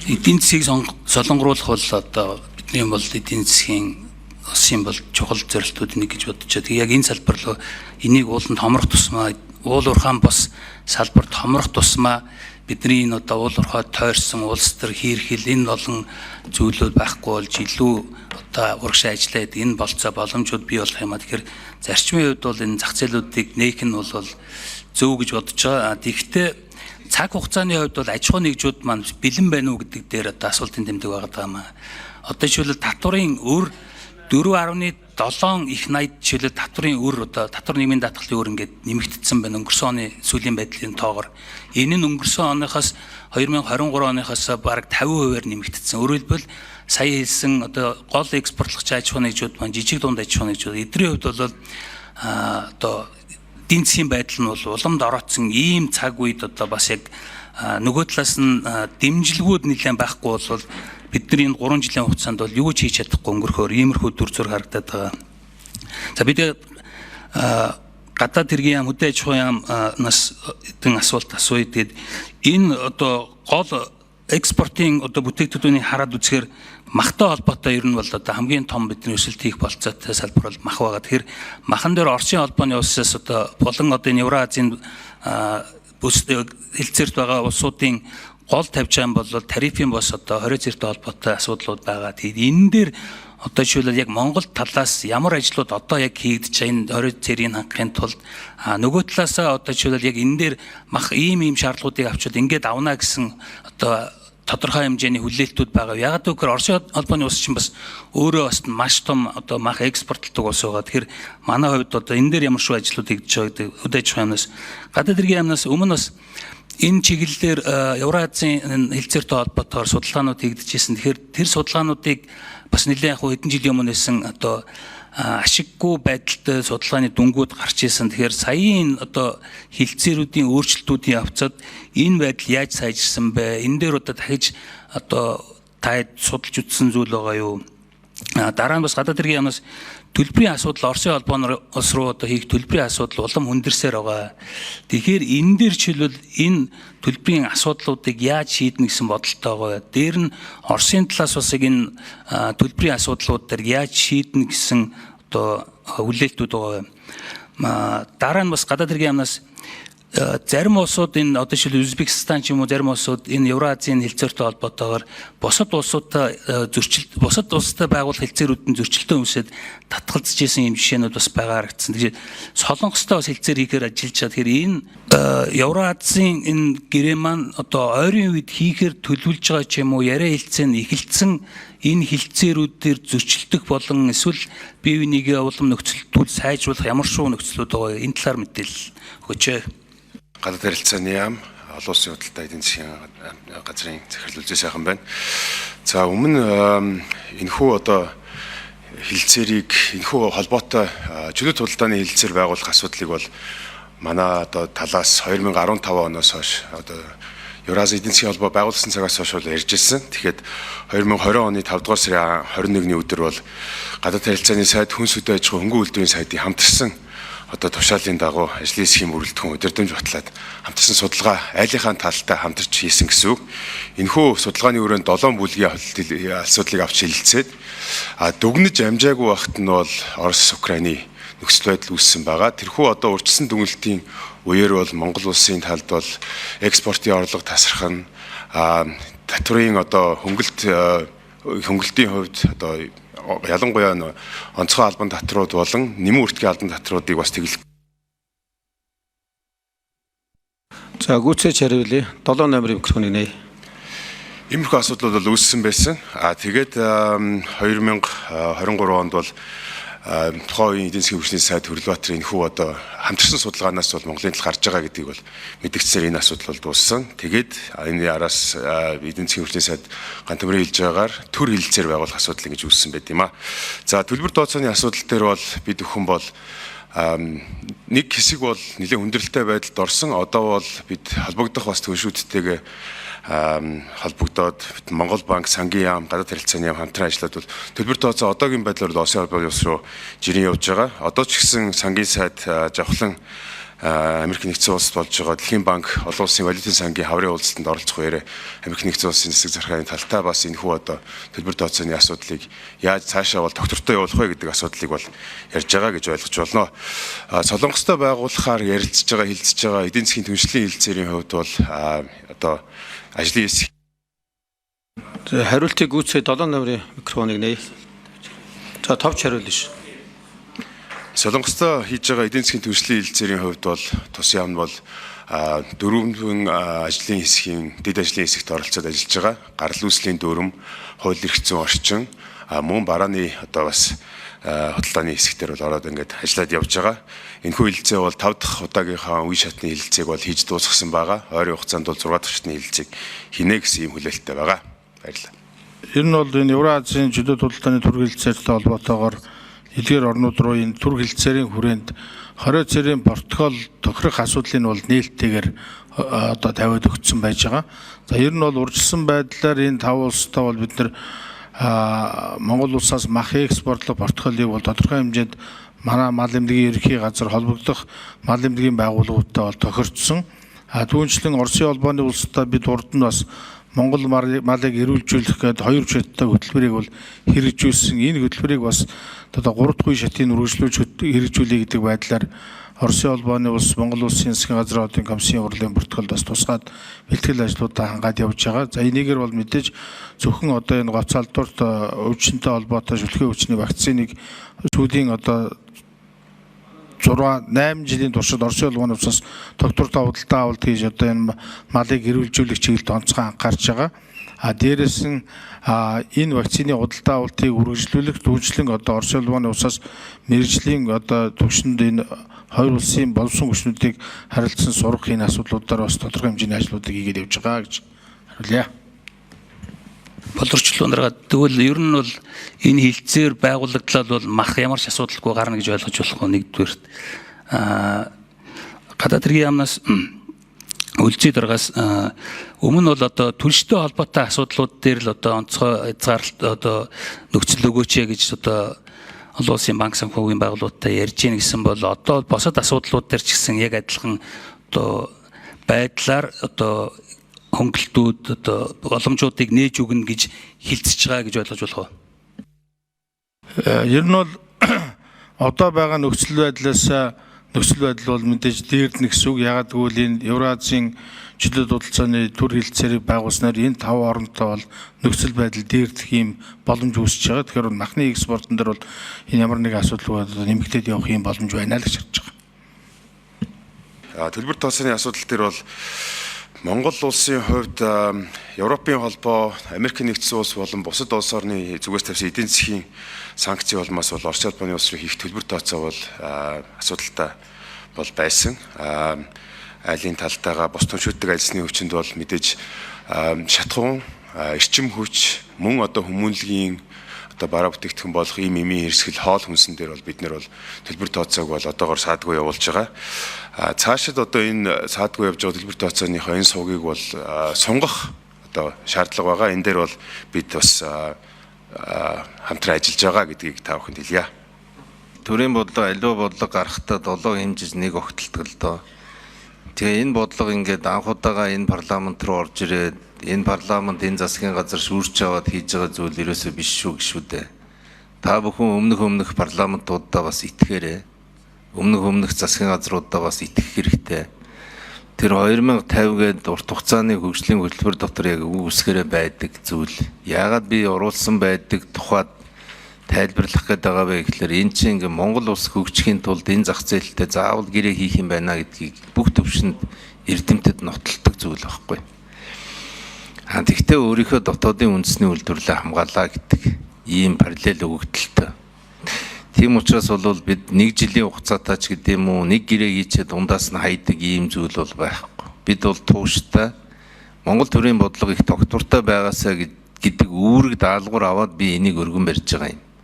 эдийн засгийг солонгоруулах бол одоо бидний бол эдийн засгийн улсын бол чухал зорилтууд нэг гэж бодож байгаа. Яг энэ салбар руу энийг ууланд хомрох тусмаа уул уурхаан бос салбарт хомрох тусмаа бидний энэ одоо уул уурхай тойрсон улс төр хийрхэл энэ олон зүйлүүд байхгүй болж илүү одоо урагшаа ажиллаад энэ болцоо боломжууд бий болох юм а. Тэгэхээр зарчмын хувьд бол энэ зах зээлүүдийг нээх нь бол зөв гэж бодож байгаа. Тэгэхдээ цаг хугацааны хувьд бол аж ахуй нэгжүүд маань бэлэн байна уу гэдэг дээр одоо асуултын тэмдэг байгаа юм а. Одоо жишээлбэл татварын өр 4.7 их 80 жишээлбэл татварын өр одоо татвар нэмийн даатгалын өр ингээд нэмэгдсэн байна өнгөрсөн оны сүүлийн байдлын тоогоор. Энэ нь өнгөрсөн оныхоос 2023 оныхоос бараг 50%-аар нэмэгдсэн. Өөрөөр хэлбэл сая хэлсэн одоо гол экспортлогч аж ахуй нэгжүүд маань жижиг дунд аж ахуй нэгжүүд эдний хувьд бол одоо эдийн засгийн байдал нь бол уламд ороодсон ийм цаг үед одоо бас яг нөгөө талаас нь дэмжлэгүүд нэлээд байхгүй бол бидний энэ 3 жилийн хугацаанд бол юу ч хийж чадахгүй өнгөрөхөөр иймэрхүү төр зур харагдаад байгаа. За бид гадаад хэргийн яам хөдөө аж ахуйн яамнаас эдэн асуулт асууя. Тэгээд энэ одоо гол экспортын одоо бүтээгдэхүүнийг хараад үзэхээр махтай холбоотой ер нь бол одоо хамгийн том бидний өсөлт хийх болцоотой салбар бол мах байгаа. Тэгэхээр махан дээр Оросын холбооны улсаас одоо болон одоо Евразийн хэлцээрт байгаа улсуудын гол тавьж байгаа юм бол тарифын бос одоо 20 зэрэгтэй холбоотой асуудлууд байгаа. Тэгээд энэ дээр одоо жишээлбэл яг Монгол талаас ямар ажлууд одоо яг хийгдэж байгаа энэ 20 зэргийг хангахын тулд нөгөө талаасаа одоо жишээлбэл яг энэ дээр мах ийм шаардлагуудыг авчвал ингээд авна гэсэн одоо тодорхой хэмжээний хүлээлтүүд байгаа. Яг гэвэл Оросын холбооны улс чинь бас өөрөө бас маш том одоо мах экспортлдог улс байгаа. Тэгэхээр манай хувьд одоо энэ дээр ямар шүү ажлууд хийгдэж байгаа гэдэг хөдөө аж ахуйн яамнаас гадаад хэргийн яамнаас өмнө бас энэ чиглэлээр Евразийн хэлцээртэй холбоотойгоор судалгаанууд хийгдэжсэн. Тэгэхээр тэр судалгаануудыг бас нэлээд яг хэдэн жилийн өмнө нэсэн одоо ашиггүй байдалтай судалгааны дүнгууд гарч ирсэн. Тэгэхээр саяын одоо хэлцээрүүдийн өөрчлөлтүүдийн явцад энэ байдал яаж сайжирсан бэ? Энэ дээр одоо дахиж одоо та судалж үзсэн зүйл байгаа юу? Дараа нь бас гадаад хэргийн яамнаас төлбөрийн асуудал Оросын холбооны улс руу одоо хийх төлбөрийн асуудал улам хүндэрсээр байгаа. Тэгэхээр энэ дээр жишээлбэл энэ төлбөрийн асуудлуудыг яаж шийднэ гэсэн бодолтой байгаа. Дээр нь Оросын талаас бас энэ төлбөрийн асуудлууд дээр яаж шийднэ гэсэн одоо хүлээлтүүд байгаа. Дараа нь бас гадаад хэргийн яамнаас зарим улсууд энэ одоо жишээл Узбекистан ч юм уу зарим улсууд энэ Евразийн хэлцээртэй холбоотойгоор бусад улсуудтай бусад улстай байгуулах хэлцээрүүдийн зөрчилтөө үүсээд татгалзаж исэн юм жишээнүүд бас байгаа харагдсан. Тэгэхээр Солонгостой бас хэлцээр хийхээр ажиллаж байгаа. Тэгэхээр энэ Евразийн энэ гэрээ маань одоо ойрын үед хийхээр төлөвлөж байгаа ч юм уу яриа хэлцээ нь эхэлсэн энэ хэлцээрүүдээр зөрчилдөх болон эсвэл бие бинийгээ улам нөхцөлтүүд сайжруулах ямар шүү нөхцлүүд байгаа энэ талаар мэдээлэл өгөөч. Гадаад харилцааны яам олон улсын худалдаа эдийн засгийн газрын захирал үзээ сайхан байна. За өмнө энэхүү одоо хэлцээрийг энэхүү холбоотой чөлөөт худалдааны хэлцээр байгуулах асуудлыг бол манай одоо талаас 2015 оноос хойш одоо Евразийн эдийн засгийн холбоо байгуулсан цагаас хойш ярьж ирсэн. Тэгэхэд 2020 оны 5 дугаар сарын 21-ний өдөр бол гадаад харилцааны сайд хүнс хөдөө аж ахуй хөнгөн үйлдвэрийн сайдын хамтарсан одоо тушаалын дагуу ажлын схем үргэлжлэхэн удирдамж батлаад хамтарсан судалгаа айлынхаа талтай хамтарч хийсэн гэсэн үг. Энэхүү судалгааны өрөөнд 7 бүлгийн асуудлыг авч хэлэлцээд дүгнэж амжаагүй багт нь бол Орос Украины нөхцөл байдал үүссэн байгаа. Тэрхүү одоо урьдчилсан дүгнэлтийн үеэр бол Монгол улсын талд бол экспортын орлого тасрах нь татварын одоо хөнгөлтийн хувьд одоо ялангуяа онцгой албан татварууд болон нэмэн үртгэн албан татваруудыг бас тэглэх. За гүйцээж хариулъя. 7 номерын микрофоныг нээ. Иймэрхүү асуудлууд бол үүссэн байсан. Тэгээд 2023 онд бол тухайн үеийн эдийн засгийн хүчний сайд Хөрлөбаатар энэхүү одоо хамтарсан судалгаанаас бол Монголын тал гарч байгаа гэдгийг бол мэдгдсээр энэ асуудал бол дууссан. Тэгээд энэ араас эдийн засгийн хүчний сайд ганц төмрийн хэлж байгаагаар төр хэлэлцээр байгуулах асуудал ингэж үүссэн байт юм а. За төлбөр тооцооны асуудал дээр бол бид өхөн бол нэг хэсэг бол нэлээд хүндрэлтэй байдалд орсон. Одоо бол бид холбогдох бас төлшүүдтэйгээ холбогдоод Монгол банк, сангийн яам, гадаад харилцааны яам хамтран ажиллаад бол төлбөр тооцоо одоогийн байдлаар Оросын холбооны улс руу жирийн явж байгаа. Одоо ч гэсэн сангийн сайд жавхлан Америк нэгдсэн улсад болж байгаа Дэлхийн банк олон улсын валютын сангийн хаврын уулзалтанд оролцох үеэр Америк нэгдсэн улсын засаг захиргааны талтай бас энэхүү одоо төлбөр тооцооны асуудлыг яаж цаашаа бол доктортой явуулах вэ гэдэг асуудлыг бол ярьж байгаа гэж ойлгож болно. Солонгостой байгуулахаар ярилцж байгаа, хилцэж байгаа эдийн засгийн түншлэлийн хэлэлцээрийн хувьд бол одоо ажлын хэсэг Хариултыг гүйцэтгэх 7 номерын микрофоныг нээ. За товч хариулна ш. Солонгостой хийж байгаа эдийн засгийн түншлэлийн хэлэлцээрийн хувьд бол тус яам бол дөрвөн ажлын хэсгийн дэд ажлын хэсэгт оролцоод ажиллаж байгаа. Гарал үүслийн дүрм, хууль эрх зүйн орчин, мөн барааны одоо бас хөдөлгөөний хэсэгтэр бол ороод ингээд ажиллаад явж байгаа. Энэхүү хэлэлцээ бол 5 дахь удаагийнхаа үе шатны хэлэлцээг бол хийж дуусгасан байгаа. Ойрын хугацаанд бол 6 дахь шатны хэлэлцээг хийнэ гэсэн ийм хүлээлттэй байгаа. Баярлалаа. Ер нь бол энэ Евразийн чөлөөт худалдааны төр хэлэлцээртэй холбоотойгоор эдгээр орнууд руу энэ төр хэлэлцээрийн хүрээнд 20 цэрийн протокол тохирох асуудлыг бол нээлттэйгээр одоо тавиад өгсөн байж байгаа. За ер нь бол урьдчилсан байдлаар энэ 5 улстай бол бид нэр Монгол улсаас мах экспортлох протоколыг бол тодорхой хэмжээнд манай мал эмнэлгийн ерөнхий газар холбогдох мал эмнэлгийн байгууллагуудтай бол тохирцсон. Түүнчлэн Оросын холбооны улстай бид урд нь бас Монгол малыг эрүүлжүүлэх гээд 2 шаттай хөтөлбөрийг бол хэрэгжүүлсэн. Энэ хөтөлбөрийг бас одоо 3 дахь үе шатыг үргэлжлүүлж хэрэгжүүлэе гэдэг байдлаар Оросын холбооны улс, Монгол улсын засгийн газрын комиссийн урлагийн протоколд бас тусгаад бэлтгэл ажлуудаа хангаад явж байгаа. За энийгээр бол мэдээж зөвхөн одоо энэ гоц халдварт өвчнөд холбоотой шүлхээ өвчний вакциныг сүүлийн одоо 8 жилийн туршид Оросын холбооны улсаас доктортой худалдаа авалт хийж одоо энэ малыг эрүүлжүүлэх чиглэлд онцгой анхаарч байгаа. Дээрээс нь энэ вакцины худалдаа авалтыг үргэлжлүүлэх түүнчлэн одоо Оросын холбооны улсаас мэргэжлийн одоо түвшинд энэ хоёр улсын боловсон хүчнүүдийг харилцан сурах энэ асуудлуудаар бас тодорхой хэмжээний ажлуудыг хийгээд явж байгаа гэж хариулъя. Боловсруулаараа тэгвэл ер нь бол энэ хилцээр байгуулагдлал бол мах ямар ч асуудалгүй гарна гэж ойлгож болох нэгдүгээрт гадаад хэргийн яамнаас үлзий дараагаас өмнө бол одоо түлштэй холбоотой асуудлууд дээр л одоо онцгой хязгаарлалт одоо нөхцөл өгөөч гэж одоо олон улсын банк санхүүгийн байгууллагуудтай ярьж гин гэсэн бол одоо босод асуудлууд дээр ч гэсэн яг адилхан одоо байдлаар одоо хөнгөлтүүд одоо боломжуудыг нээж өгнө гэж хилцэж байгаа гэж ойлгож болох уу? Ер нь бол одоо байгаа нөхцөл байдал бол мэдээж дээрднэ гэсэн үг. Ягаад гэвэл энэ Евразийн чөлөөт худалдааны төр хэлэлцээрийг байгуулснаар энэ 5 орнтой бол нөхцөл байдал дээрдэх юм боломж үүсэж байгаа. Тэгэхээр махны экспортон дээр бол энэ ямар нэгэн асуудал нэмэгдээд явах юм боломж байна л гэж харж байгаа. Төлбөр тооцооны асуудал дээр бол Монгол улсын хувьд Европын холбоо, Америк нэгдсэн улс болон бусад улс орны зүгээс тавьсан эдийн засгийн санкц улмаас бол Оросын холбооны улс руу хийх төлбөр тооцоо бол асуудалтай бол байсан. Айлын талтайгаа бус түншүүддэг ажилласны хүчинд бол мэдээж шатхуун, эрчим хүч, мөн одоо хүмүүнлэгийн одоо бараа бүтээгдэхүүн болох ийм эмийн хэрсгэл хоол хүнсэн дээр бол бид нэр бол төлбөр тооцоог бол одоогоор саадгүй явуулж байгаа. Цаашид одоо энэ саадгүй явж байгаа төлбөр тооцооныхоо энэ сувгийг бол сунгах одоо шаардлага байгаа. Энэ дээр бол бид бас хамтран ажиллаж байгаа гэдгийг та бүхэнд хэлье. Төрийн бодлого аливаа бодлого гарахтаа 7 хэмжиж нэг огтлдог л доо. Тэгээ энэ бодлого ингээд анх удаага энэ парламент руу орж ирээд энэ парламент энэ засгийн газар шүүрч аваад хийж байгаа зүйл ерөөсөө биш шүү гişүү дээ. Та бүхэн өмнөх парламентуудаа бас итгэхээрээ. Өмнөх засгийн газруудаа бас итгэх хэрэгтэй. Тэр 2050 гээд урт хугацааны хөгжлийн хөтөлбөр дотор яг үүсгээрээ байдаг зүйл. Яагаад би оруулсан байдаг тухайд тайлбарлах гээд байгаа вэ гэхээр энэ чинь ингээ Монгол улс хөгжихийн тулд энэ зах зээлтэй заавал гэрээ хийх юм байна гэдгийг бүх төвшөнд эрдэмтэд нотолдог зүйл байхгүй. Тэгтээ өөрийнхөө дотоодын үндэсний үйлдвэрлэлээ хамгаалаа гэдэг ийм параллел өгөгдөлтөй. Тийм учраас бол бид 1 жилийн хугацаатай ч гэдэм үү нэг гэрээ хийчихэд дундаас нь хайдаг ийм зүйл бол байхгүй. Бид бол тууштай Монгол төрийн бодлого их тогтвортой байгаасаа гэдэг үүрэг даалгавар аваад би энийг өргөн барьж байгаа юм.